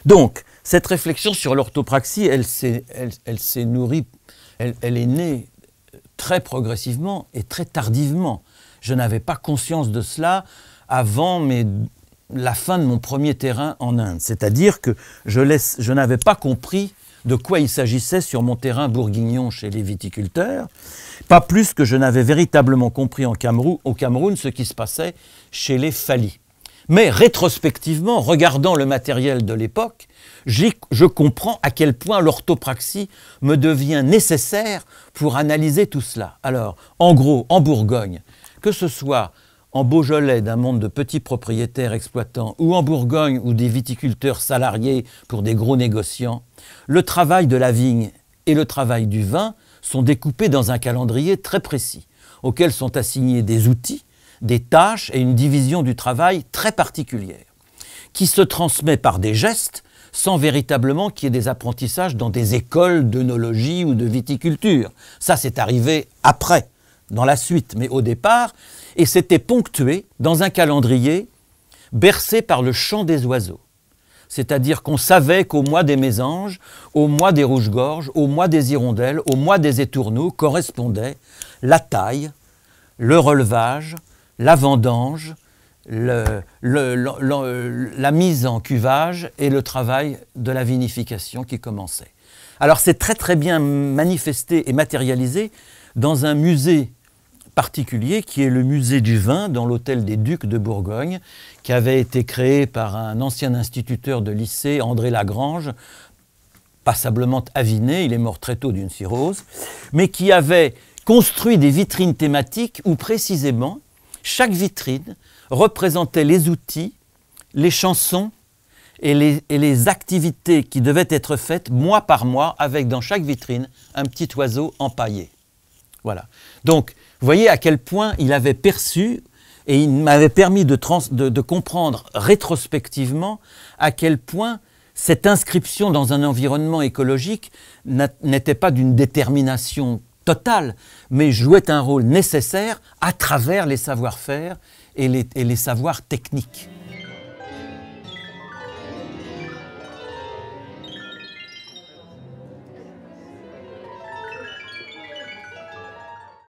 Donc, cette réflexion sur l'orthopraxie, elle s'est nourrie, elle est née très progressivement et très tardivement. Je n'avais pas conscience de cela avant la fin de mon premier terrain en Inde. C'est-à-dire que je n'avais pas compris de quoi il s'agissait sur mon terrain bourguignon chez les viticulteurs, pas plus que je n'avais véritablement compris au Cameroun ce qui se passait chez les Fali. Mais rétrospectivement, regardant le matériel de l'époque, je comprends à quel point l'orthopraxie me devient nécessaire pour analyser tout cela. Alors, en gros, en Bourgogne, que ce soit en Beaujolais d'un monde de petits propriétaires exploitants ou en Bourgogne ou des viticulteurs salariés pour des gros négociants, le travail de la vigne et le travail du vin sont découpés dans un calendrier très précis, auquel sont assignés des outils, des tâches et une division du travail très particulière, qui se transmet par des gestes sans véritablement qu'il y ait des apprentissages dans des écoles d'œnologie ou de viticulture. Ça, c'est arrivé après, dans la suite, mais au départ, et c'était ponctué dans un calendrier bercé par le chant des oiseaux. C'est-à-dire qu'on savait qu'au mois des mésanges, au mois des rouges-gorges, au mois des hirondelles, au mois des étourneaux correspondaient la taille, le relevage, la vendange, la mise en cuvage et le travail de la vinification qui commençait. Alors c'est très très bien manifesté et matérialisé dans un musée particulier qui est le musée du vin dans l'hôtel des Ducs de Bourgogne, qui avait été créé par un ancien instituteur de lycée, André Lagrange, passablement aviné, il est mort très tôt d'une cirrhose, mais qui avait construit des vitrines thématiques où précisément chaque vitrine représentait les outils, les chansons et les activités qui devaient être faites mois par mois avec dans chaque vitrine un petit oiseau empaillé. Voilà. Donc, vous voyez à quel point il avait perçu et il m'avait permis de comprendre rétrospectivement à quel point cette inscription dans un environnement écologique n'était pas d'une détermination totale, mais jouait un rôle nécessaire à travers les savoir-faire et les savoirs techniques.